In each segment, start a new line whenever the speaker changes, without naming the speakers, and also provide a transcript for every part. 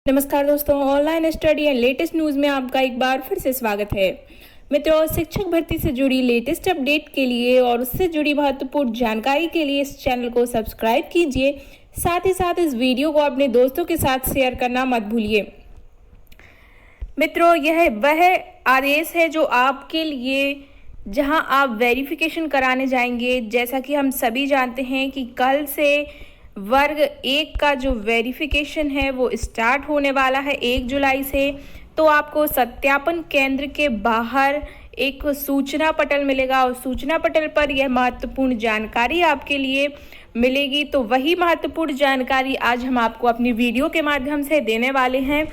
नमस्कार दोस्तों, online study and latest news में आपका एक बार फिर से स्वागत है। मित्रों, शिक्षक भर्ती से जुड़ी लेटेस्ट अपडेट के लिए और उससे जुड़ी महत्वपूर्ण जानकारी के लिए इस चैनल को सब्सक्राइब कीजिए। साथ ही साथ इस वीडियो को अपने दोस्तों के साथ शेयर करना मत भूलिए। मित्रों, यह वह आदेश है जो आपके लिए जहां आप वेरिफिकेशन कराने जाएंगे। जैसा कि हम सभी जानते हैं कि कल से वर्ग 1 का जो वेरिफिकेशन है वो स्टार्ट होने वाला है 1 जुलाई से। तो आपको सत्यापन केंद्र के बाहर एक सूचना पटल मिलेगा और सूचना पटल पर यह महत्वपूर्ण जानकारी आपके लिए मिलेगी। तो वही महत्वपूर्ण जानकारी आज हम आपको अपनी वीडियो के माध्यम से देने वाले हैं।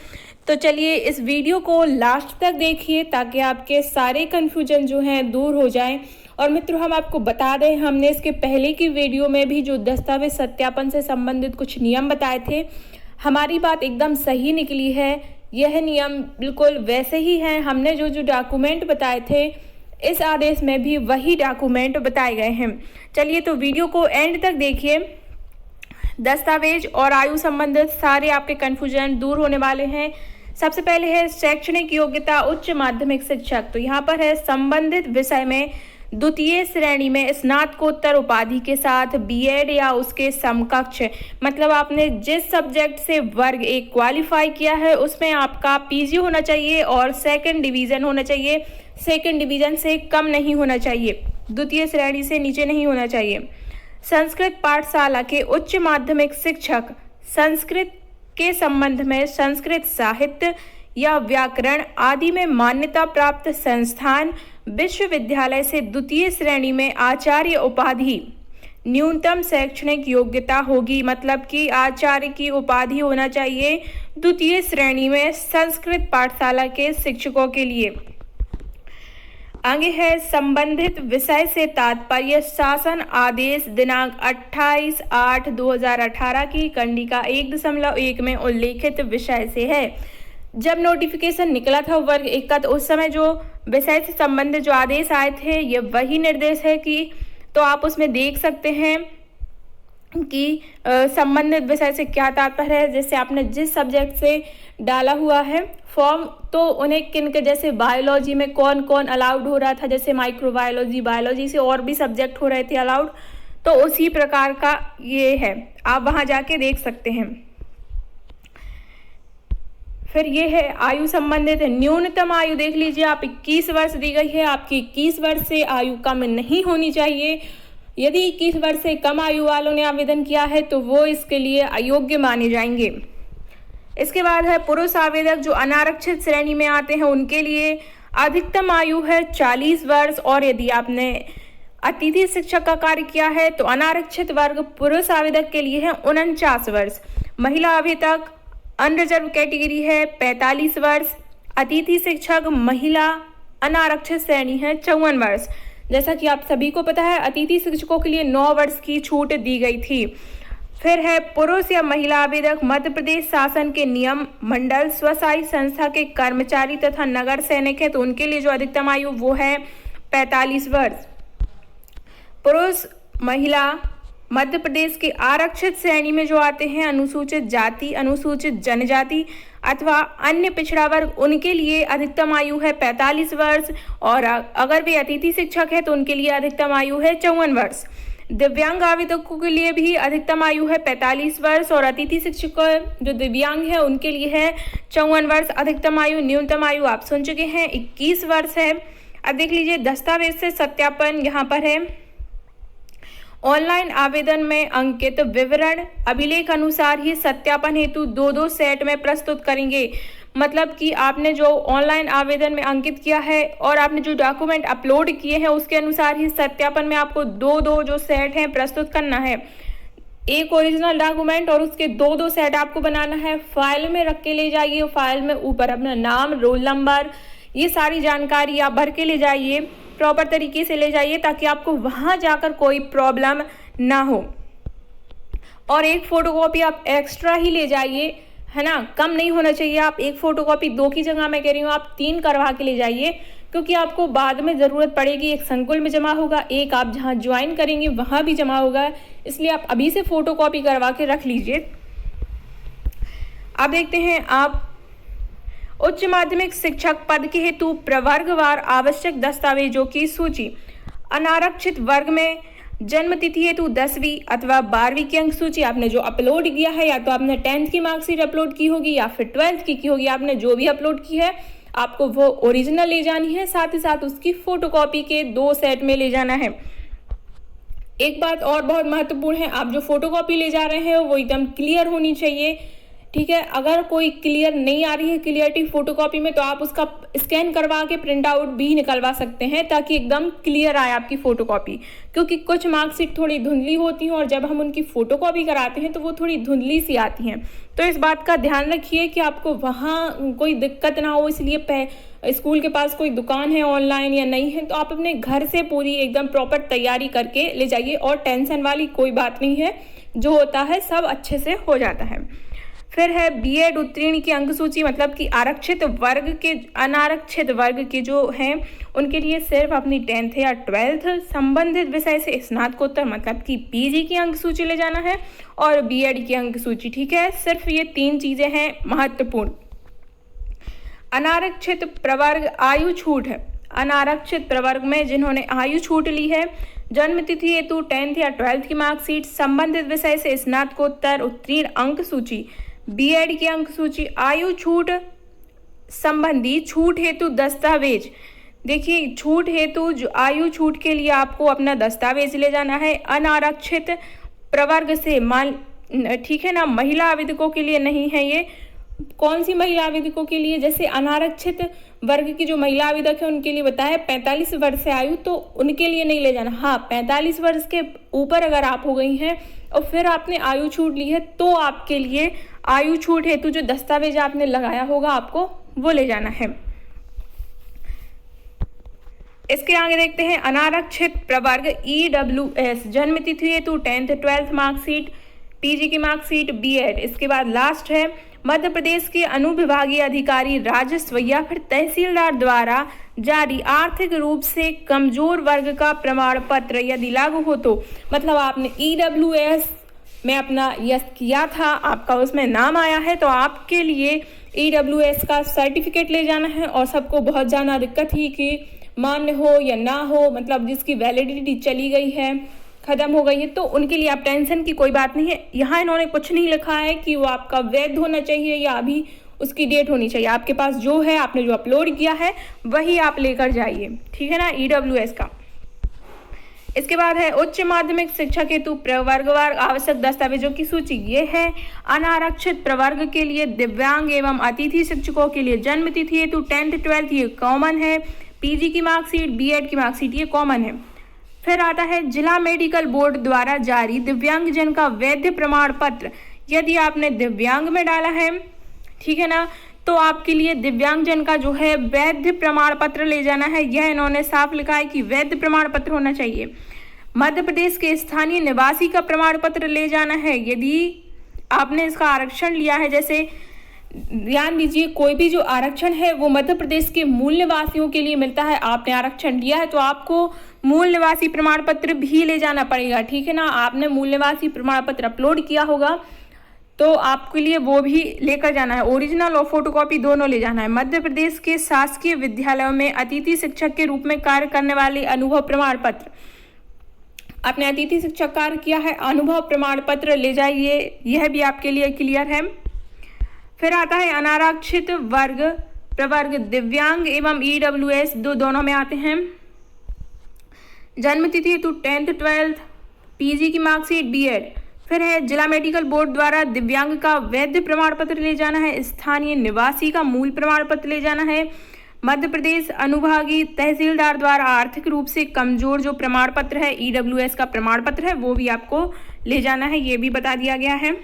तो चलिए इस वीडियो को लास्ट तक देखिए ताकि आपके सारे कन्फ्यूजन जो हैं दूर हो जाएं। और मित्रों, हम आपको बता दें, हमने इसके पहले की वीडियो में भी जो दस्तावेज सत्यापन से संबंधित कुछ नियम बताए थे, हमारी बात एकदम सही निकली है। यह नियम बिल्कुल वैसे ही हैं। हमने जो जो डॉक्यूमेंट बताए थे इस आदेश में भी वही डॉक्यूमेंट बताए गए हैं। चलिए तो वीडियो को एंड तक देखिए। दस्तावेज और आयु संबंधित सारे आपके कन्फ्यूजन दूर होने वाले हैं। सबसे पहले है शैक्षणिक योग्यता उच्च माध्यमिक शिक्षक। तो यहाँ पर है संबंधित विषय में द्वितीय श्रेणी में स्नातकोत्तर उपाधि के साथ बीएड या उसके समकक्ष, मतलब आपने जिस सब्जेक्ट से वर्ग 1 क्वालिफाई किया है उसमें आपका पीजी होना चाहिए और सेकंड डिवीजन होना चाहिए। सेकंड डिवीजन से कम नहीं होना चाहिए, द्वितीय श्रेणी से नीचे नहीं होना चाहिए। संस्कृत पाठशाला के उच्च माध्यमिक शिक्षक, संस्कृत के संबंध में संस्कृत साहित्य या व्याकरण आदि में मान्यता प्राप्त संस्थान विश्वविद्यालय से द्वितीय श्रेणी में आचार्य उपाधि न्यूनतम शैक्षणिक योग्यता होगी, मतलब कि आचार्य की उपाधि होना चाहिए द्वितीय श्रेणी में संस्कृत पाठशाला के शिक्षकों के लिए। आगे है संबंधित विषय से तात्पर्य शासन आदेश दिनांक 28/8/2018 की कंडिका 1.1 में उल्लेखित विषय से है। जब नोटिफिकेशन निकला था वर्ग 1 का, तो उस समय जो विषय से संबंधित जो आदेश आए थे ये वही निर्देश है कि, तो आप उसमें देख सकते हैं कि संबंधित विषय से क्या तात्पर्य है। जैसे आपने जिस सब्जेक्ट से डाला हुआ है फॉर्म, तो उन्हें किन के, जैसे बायोलॉजी में कौन कौन अलाउड हो रहा था, जैसे माइक्रोबायोलॉजी, बायोलॉजी से और भी सब्जेक्ट हो रहे थे अलाउड, तो उसी प्रकार का ये है, आप वहाँ जाके देख सकते हैं। फिर ये है आयु संबंधित न्यूनतम आयु देख लीजिए आप, 21 वर्ष दी गई है। आपकी 21 वर्ष से आयु कम नहीं होनी चाहिए। यदि 21 वर्ष से कम आयु वालों ने आवेदन किया है तो वो इसके लिए अयोग्य माने जाएंगे। इसके बाद है पुरुष आवेदक जो अनारक्षित श्रेणी में आते हैं उनके लिए अधिकतम आयु है 40 वर्ष, और यदि आपने अतिथि शिक्षक का कार्य किया है तो अनारक्षित वर्ग पुरुष आवेदक के लिए है 49 वर्ष। महिला आवेदक अनरिजर्व कैटेगरी है 45 वर्ष। अतिथि शिक्षक महिला अनारक्षित श्रेणी है 54 वर्ष। जैसा कि आप सभी को पता है अतिथि शिक्षकों के लिए 9 वर्ष की छूट दी गई थी। फिर है पुरुष या महिला आवेदक मध्य प्रदेश शासन के नियम मंडल स्वशासी संस्था के कर्मचारी तथा नगर सैनिक है, तो उनके लिए जो अधिकतम आयु वो है 45 वर्ष। पुरुष महिला मध्य प्रदेश के आरक्षित श्रेणी में जो आते हैं अनुसूचित जाति, अनुसूचित जनजाति अथवा अन्य पिछड़ा वर्ग, उनके लिए अधिकतम आयु है 45 वर्ष, और अगर वे अतिथि शिक्षक है तो उनके लिए अधिकतम आयु है 54 वर्ष। दिव्यांग आवेदकों के लिए भी अधिकतम आयु है 45 वर्ष, और अतिथि शिक्षक जो दिव्यांग है उनके लिए है 54 वर्ष। अधिकतम आयु, न्यूनतम आयु आप सुन चुके हैं 21 वर्ष है। अब देख लीजिए दस्तावेज से सत्यापन, यहाँ पर है ऑनलाइन आवेदन में अंकित विवरण अभिलेख अनुसार ही सत्यापन हेतु 2-2 सेट में प्रस्तुत करेंगे। मतलब कि आपने जो ऑनलाइन आवेदन में अंकित किया है और आपने जो डॉक्यूमेंट अपलोड किए हैं उसके अनुसार ही सत्यापन में आपको 2-2 जो सेट हैं प्रस्तुत करना है। एक ओरिजिनल डॉक्यूमेंट और उसके 2-2 सेट आपको बनाना है। फाइल में रख के ले जाइए, फाइल में ऊपर अपना नाम, रोल नंबर, ये सारी जानकारी आप भर के ले जाइए, प्रॉपर तरीके से ले जाइए ताकि आपको वहां जाकर कोई प्रॉब्लम ना हो। और एक फोटोकॉपी आप एक्स्ट्रा ही ले जाइए, है ना, कम नहीं होना चाहिए। आप एक फोटोकॉपी 2 की जगह मैं कह रही हूँ आप 3 करवा के ले जाइए, क्योंकि आपको बाद में ज़रूरत पड़ेगी। एक संकुल में जमा होगा, एक आप जहाँ ज्वाइन करेंगे वहाँ भी जमा होगा, इसलिए आप अभी से फोटोकॉपी करवा के रख लीजिए। अब देखते हैं आप उच्च माध्यमिक शिक्षक पद के हेतु प्रवर्गवार आवश्यक दस्तावेजों की सूची। अनारक्षित वर्ग में जन्म तिथि हेतु 10वीं अथवा 12वीं की अंक सूची आपने जो अपलोड किया है, या तो आपने 10th की मार्कशीट अपलोड की होगी या फिर 12th की होगी, आपने जो भी अपलोड की है आपको वो ओरिजिनल ले जानी है, साथ ही साथ उसकी फोटोकॉपी के 2 सेट में ले जाना है। एक बात और बहुत महत्वपूर्ण है, आप जो फोटोकॉपी ले जा रहे हैं वो एकदम क्लियर होनी चाहिए, ठीक है। अगर कोई क्लियर नहीं आ रही है क्लियरिटी फोटोकॉपी में, तो आप उसका स्कैन करवा के प्रिंट आउट भी निकलवा सकते हैं ताकि एकदम क्लियर आए आपकी फोटोकॉपी, क्योंकि कुछ मार्कशीट थोड़ी धुंधली होती हैं और जब हम उनकी फोटोकॉपी कराते हैं तो वो थोड़ी धुंधली सी आती हैं। तो इस बात का ध्यान रखिए कि आपको वहाँ कोई दिक्कत ना हो, इसलिए स्कूल के पास कोई दुकान है ऑनलाइन या नहीं है तो आप अपने घर से पूरी एकदम प्रॉपर तैयारी करके ले जाइए, और टेंशन वाली कोई बात नहीं है, जो होता है सब अच्छे से हो जाता है। फिर है बीएड उत्तीर्ण की अंक सूची, मतलब कि आरक्षित वर्ग के अनारक्षित वर्ग के जो हैं उनके लिए सिर्फ अपनी 10th या 12th संबंधित विषय से स्नातकोत्तर मतलब कि पीजी की अंक सूची ले जाना है, और बीएड की अंक सूची, ठीक है। सिर्फ ये 3 चीजें हैं महत्वपूर्ण। अनारक्षित प्रवर्ग आयु छूट है। अनारक्षित प्रवर्ग में जिन्होंने आयु छूट ली है, जन्म तिथि हेतु 10th या 12th की मार्कशीट, संबंधित विषय से स्नातकोत्तर उत्तीर्ण अंक सूची, बीएड की अंक सूची, आयु छूट संबंधी छूट हेतु दस्तावेज। देखिए, छूट हेतु जो आयु छूट के लिए आपको अपना दस्तावेज ले जाना है। अनारक्षित प्रवर्ग से ठीक है ना, महिला आवेदकों के लिए नहीं है ये। कौन सी महिला आवेदकों के लिए? जैसे अनारक्षित वर्ग की जो महिला आवेदक है उनके लिए बताया 45 वर्ष से आयु, तो उनके लिए नहीं ले जाना। हाँ, 45 वर्ष के ऊपर अगर आप हो गई हैं और फिर आपने आयु छूट ली है तो आपके लिए आयु छूट हेतु जो दस्तावेज आपने लगाया होगा आपको वो ले जाना है। इसके आगे देखते हैं अनारक्षित प्रवर्ग EWS, जन्म तिथि हेतु 10th 12th मार्कशीट, पीजी की मार्कशीट, बीएड। इसके बाद लास्ट है मध्य प्रदेश के अनुविभागीय अधिकारी राजस्व या फिर तहसीलदार द्वारा जारी आर्थिक रूप से कमजोर वर्ग का प्रमाण पत्र यदि लागू हो तो, मतलब आपने EWS में अपना यस किया था, आपका उसमें नाम आया है, तो आपके लिए EWS का सर्टिफिकेट ले जाना है। और सबको बहुत ज़्यादा दिक्कत ही कि मान्य हो या ना हो, मतलब जिसकी वैलिडिटी चली गई है, खत्म हो गई है, तो उनके लिए आप टेंशन की कोई बात नहीं है। यहाँ इन्होंने कुछ नहीं लिखा है कि वो आपका वैध होना चाहिए या अभी उसकी डेट होनी चाहिए। आपके पास जो है, आपने जो अपलोड किया है वही आप लेकर जाइए, ठीक है ना, EWS का। इसके बाद है उच्च माध्यमिक शिक्षक हेतु प्रवर्गवार आवश्यक दस्तावेजों की सूची। ये है अनारक्षित प्रवर्ग के लिए दिव्यांग एवं अतिथि शिक्षकों के लिए जन्म तिथि हेतु 10th 12th ये कॉमन है, पीजी की मार्कशीट, बीएड की मार्कशीट ये कॉमन है। फिर आता है जिला मेडिकल बोर्ड द्वारा जारी दिव्यांगजन का वैध प्रमाण पत्र। यदि आपने दिव्यांग में डाला है, ठीक है ना, तो आपके लिए दिव्यांगजन का जो है वैध प्रमाण पत्र ले जाना है। यह इन्होंने साफ लिखा है कि वैध प्रमाण पत्र होना चाहिए। मध्य प्रदेश के स्थानीय निवासी का प्रमाण पत्र ले जाना है। यदि आपने इसका आरक्षण लिया है, जैसे ध्यान दीजिए, कोई भी जो आरक्षण है वो मध्य प्रदेश के मूल निवासियों के लिए मिलता है। आपने आरक्षण लिया है तो आपको मूल निवासी प्रमाण पत्र भी ले जाना पड़ेगा, ठीक है ना। आपने मूल निवासी प्रमाण पत्र अपलोड किया होगा तो आपके लिए वो भी लेकर जाना है, ओरिजिनल और फोटोकॉपी दोनों ले जाना है। मध्य प्रदेश के शासकीय विद्यालयों में अतिथि शिक्षक के रूप में कार्य करने वाले अनुभव प्रमाण पत्र, आपने अतिथि शिक्षक कार्य किया है, अनुभव प्रमाण पत्र ले जाइए, यह भी आपके लिए क्लियर है। फिर आता है अनारक्षित वर्ग प्रवर्ग दिव्यांग एवं EWS दोनों में आते हैं। जन्म तिथि हेतु 10th 12th, पीजी की मार्कशीट, बीएड। फिर है जिला मेडिकल बोर्ड द्वारा दिव्यांग का वैध प्रमाण पत्र ले जाना है, स्थानीय निवासी का मूल प्रमाण पत्र ले जाना है। मध्य प्रदेश अनुभागीय तहसीलदार द्वारा आर्थिक रूप से कमजोर जो प्रमाण पत्र है, EWS का प्रमाण पत्र है, वो भी आपको ले जाना है, ये भी बता दिया गया है।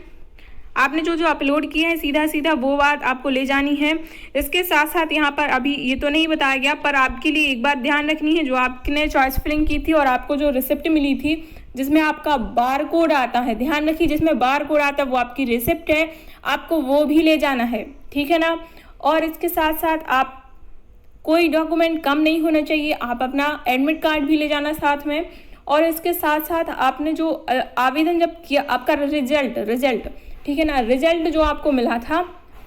आपने जो अपलोड किए हैं सीधा सीधा वो बात आपको ले जानी है। इसके साथ साथ यहाँ पर अभी ये तो नहीं बताया गया, पर आपके लिए एक बात ध्यान रखनी है, जो आपने चॉइस फिलिंग की थी और आपको जो रिसिप्ट मिली थी जिसमें आपका बार कोड आता है, ध्यान रखिए जिसमें बार कोड आता है वो आपकी रिसिप्ट है, आपको वो भी ले जाना है, ठीक है ना। और इसके साथ साथ आप कोई डॉक्यूमेंट कम नहीं होना चाहिए, आप अपना एडमिट कार्ड भी ले जाना साथ में। और इसके साथ साथ आपने जो आवेदन जब किया, आपका रिजल्ट, ठीक है ना, रिजल्ट जो आपको मिला था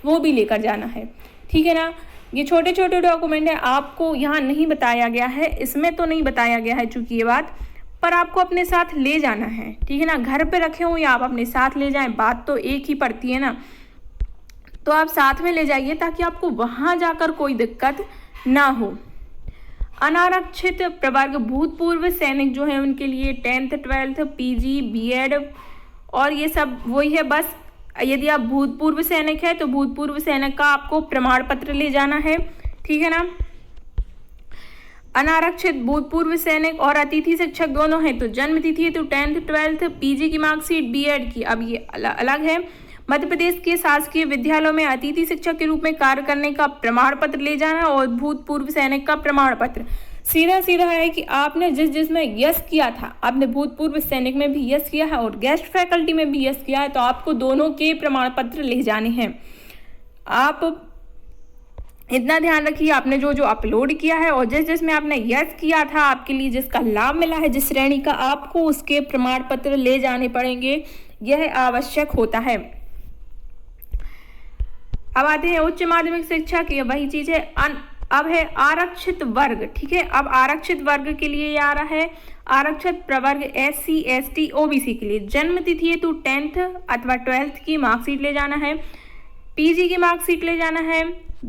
वो भी लेकर जाना है, ठीक है ना। ये छोटे छोटे डॉक्यूमेंट है, आपको यहाँ नहीं बताया गया है, इसमें तो नहीं बताया गया है चूंकि ये बात, पर आपको अपने साथ ले जाना है, ठीक है ना। घर पे रखे हो या आप अपने साथ ले जाएं, बात तो एक ही पड़ती है ना। तो आप साथ में ले जाइए ताकि आपको वहाँ जाकर कोई दिक्कत ना हो। अनारक्षित प्रवर्ग भूतपूर्व सैनिक जो है उनके लिए 10th 12th PG B.Ed और ये सब वही है। बस यदि आप भूतपूर्व सैनिक है तो भूतपूर्व सैनिक का आपको प्रमाण पत्र ले जाना है, ठीक है ना। अनारक्षित भूतपूर्व सैनिक और अतिथि शिक्षक दोनों हैं तो जन्म तिथि है तो 10th 12th PG की मार्कशीट B.Ed की अब ये अलग है। मध्य प्रदेश के शासकीय विद्यालयों में अतिथि शिक्षक के रूप में कार्य करने का प्रमाण पत्र ले जाना और भूतपूर्व सैनिक का प्रमाण पत्र। सीधा सीधा है कि आपने जिसमें यस किया था, आपने भूतपूर्व सैनिक में भी यस किया है और गेस्ट फैकल्टी में भी यस किया है, तो आपको दोनों के प्रमाण पत्र ले जाने हैं। आप इतना ध्यान रखिए, आपने जो अपलोड किया है और जिसमें आपने यस किया था, आपके लिए जिसका लाभ मिला है जिस श्रेणी का, आपको उसके प्रमाण पत्र ले जाने पड़ेंगे, यह आवश्यक होता है। अब आते हैं उच्च माध्यमिक शिक्षा की, वही चीज है। अब है आरक्षित वर्ग, ठीक है। अब आरक्षित वर्ग के लिए आ रहा है आरक्षित प्रवर्ग SC ST OBC के लिए जन्म तिथि है तो 10th अथवा 12th की मार्कशीट ले जाना है, PG की मार्कशीट ले जाना है,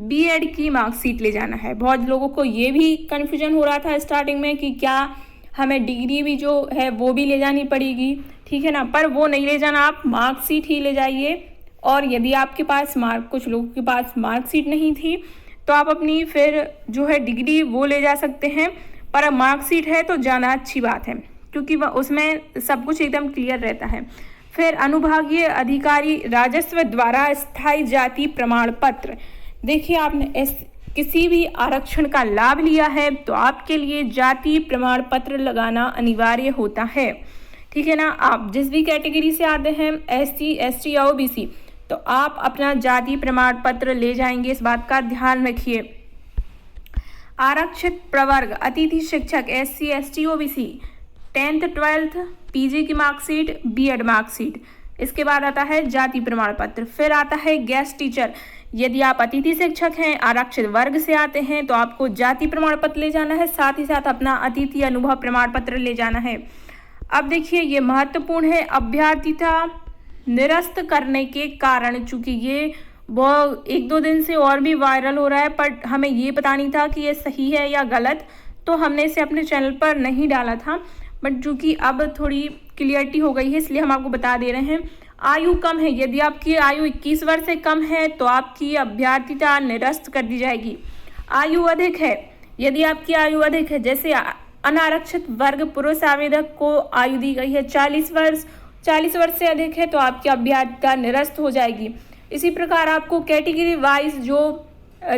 B.Ed की मार्कशीट ले जाना है। बहुत लोगों को ये भी कन्फ्यूजन हो रहा था स्टार्टिंग में कि क्या हमें डिग्री भी जो है वो भी ले जानी पड़ेगी, ठीक है ना, पर वो नहीं ले जाना, आप मार्कशीट ही ले जाइए। और यदि आपके पास कुछ लोगों के पास मार्कशीट नहीं थी तो आप अपनी फिर जो है डिग्री वो ले जा सकते हैं, पर अब मार्कशीट है तो जाना अच्छी बात है क्योंकि वह उसमें सब कुछ एकदम क्लियर रहता है। फिर अनुभागीय अधिकारी राजस्व द्वारा स्थायी जाति प्रमाण पत्र। देखिए, आपने किसी भी आरक्षण का लाभ लिया है तो आपके लिए जाति प्रमाण पत्र लगाना अनिवार्य होता है, ठीक है ना। आप जिस भी कैटेगरी से आते हैं SC ST या OBC, तो आप अपना जाति प्रमाण पत्र ले जाएंगे, इस बात का ध्यान रखिए। आरक्षित प्रवर्ग अतिथि शिक्षक SC ST OBC 10th 12th PG की मार्कशीट B.Ed मार्कशीट, इसके बाद आता है जाति प्रमाण पत्र। फिर आता है गेस्ट टीचर। यदि आप अतिथि शिक्षक हैं, आरक्षित वर्ग से आते हैं तो आपको जाति प्रमाण पत्र ले जाना है, साथ ही साथ अपना अतिथि अनुभव प्रमाण पत्र ले जाना है। अब देखिए, ये महत्वपूर्ण है, अभ्यर्थिता निरस्त करने के कारण, चूंकि ये वो 1-2 दिन से और भी वायरल हो रहा है, पर हमें ये पता नहीं था कि ये सही है या गलत, तो हमने इसे अपने चैनल पर नहीं डाला था। बट चूंकि अब थोड़ी क्लियरिटी हो गई है इसलिए हम आपको बता दे रहे हैं। आयु कम है, यदि आपकी आयु 21 वर्ष से कम है तो आपकी अभ्यर्थिता निरस्त कर दी जाएगी। आयु अधिक है, यदि आपकी आयु अधिक है, जैसे अनारक्षित वर्ग पुरुष आवेदक को आयु दी गई है 40 वर्ष, 40 वर्ष से अधिक है तो आपकी अभ्यर्थिता निरस्त हो जाएगी। इसी प्रकार आपको कैटेगरी वाइज जो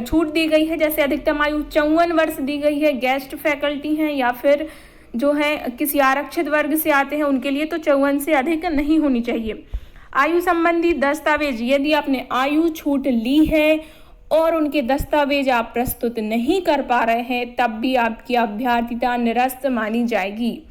छूट दी गई है, जैसे अधिकतम आयु 54 वर्ष दी गई है, गेस्ट फैकल्टी हैं या फिर जो है किसी आरक्षित वर्ग से आते हैं उनके लिए, तो 54 से अधिक नहीं होनी चाहिए। आयु संबंधी दस्तावेज, यदि आपने आयु छूट ली है और उनके दस्तावेज आप प्रस्तुत नहीं कर पा रहे हैं, तब भी आपकी अभ्यर्थिता निरस्त मानी जाएगी।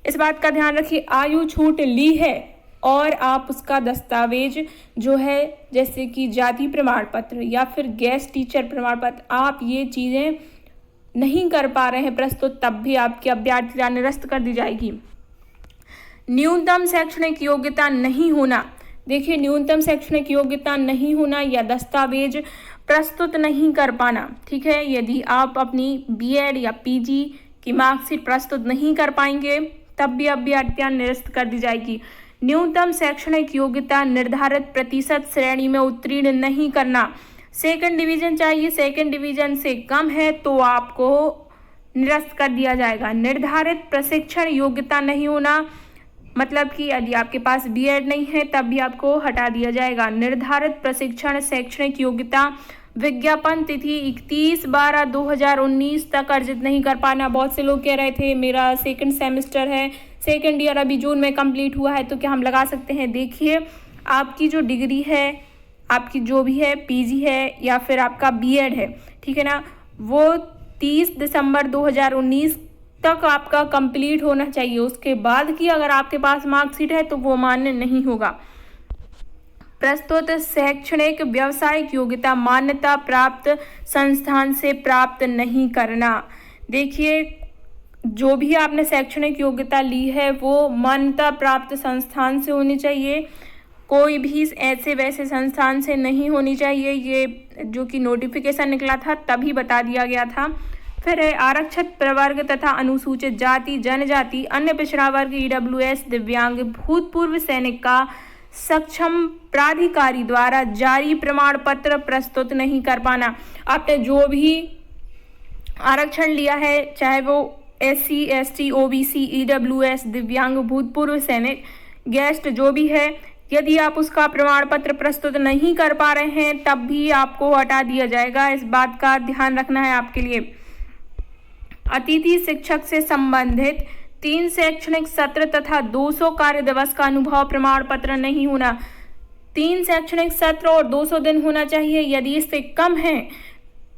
इस बात का ध्यान रखिए, आयु छूट ली है और आप उसका दस्तावेज जो है जैसे कि जाति प्रमाण पत्र या फिर गेस्ट टीचर प्रमाण पत्र, आप ये चीज़ें नहीं कर पा रहे हैं प्रस्तुत, तब भी आपकी अभ्यर्थिता निरस्त कर दी जाएगी। न्यूनतम शैक्षणिक योग्यता नहीं होना, देखिए न्यूनतम शैक्षणिक योग्यता नहीं होना या दस्तावेज प्रस्तुत नहीं कर पाना, ठीक है। यदि आप अपनी B.Ed या PG की मार्कशीट प्रस्तुत नहीं कर पाएंगे तब भी अभ्यर्थिता निरस्त कर दी जाएगी। न्यूनतम शैक्षणिक योग्यता निर्धारित प्रतिशत श्रेणी में उत्तीर्ण नहीं करना, सेकंड डिवीजन चाहिए, सेकंड डिवीजन से कम है तो आपको निरस्त कर दिया जाएगा। निर्धारित प्रशिक्षण योग्यता नहीं होना, मतलब कि यदि आपके पास B.Ed नहीं है तब भी आपको हटा दिया जाएगा। निर्धारित प्रशिक्षण शैक्षणिक योग्यता विज्ञापन तिथि 31/12/2019 तक अर्जित नहीं कर पाना। बहुत से लोग कह रहे थे मेरा सेकंड सेमेस्टर है, सेकंड ईयर अभी जून में कंप्लीट हुआ है, तो क्या हम लगा सकते हैं। देखिए, आपकी जो डिग्री है, आपकी जो भी है PG है या फिर आपका B.Ed है, ठीक है ना, वो 30 दिसंबर 2019 तक आपका कंप्लीट होना चाहिए। उसके बाद की अगर आपके पास मार्कशीट है तो वो मान्य नहीं होगा। प्रस्तुत शैक्षणिक व्यावसायिक योग्यता मान्यता प्राप्त संस्थान से प्राप्त नहीं करना। देखिए, जो भी आपने शैक्षणिक योग्यता ली है वो मान्यता प्राप्त संस्थान से होनी चाहिए, कोई भी ऐसे वैसे संस्थान से नहीं होनी चाहिए। ये जो कि नोटिफिकेशन निकला था तभी बता दिया गया था। फिर है आरक्षित प्रवर्ग तथा अनुसूचित जाति जनजाति अन्य पिछड़ा वर्ग EWS दिव्यांग भूतपूर्व सैनिक का सक्षम प्राधिकारी द्वारा जारी प्रमाण पत्र प्रस्तुत नहीं कर पाना। आपने जो भी आरक्षण लिया है, चाहे वो SC ST OBC EWS दिव्यांग भूतपूर्व सैनिक गेस्ट जो भी है, यदि आप उसका प्रमाण पत्र प्रस्तुत नहीं कर पा रहे हैं तब भी आपको हटा दिया जाएगा। इस बात का ध्यान रखना है आपके लिए। अतिथि शिक्षक से संबंधित 3 शैक्षणिक सत्र तथा 200 कार्य दिवस का अनुभव प्रमाण पत्र नहीं होना। 3 शैक्षणिक सत्र और 200 दिन होना चाहिए। यदि इससे कम है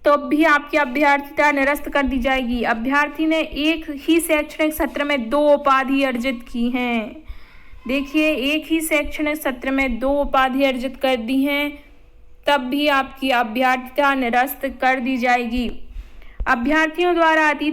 तो भी आपकी अभ्यर्थिता निरस्त कर दी जाएगी। अभ्यर्थी ने एक ही शैक्षणिक सत्र में 2 उपाधि अर्जित की हैं। देखिए, एक ही शैक्षणिक सत्र में 2 उपाधि अर्जित कर दी हैं तब भी आपकी अभ्यर्थिता निरस्त कर दी जाएगी। अभ्यर्थियों द्वारा अतिथि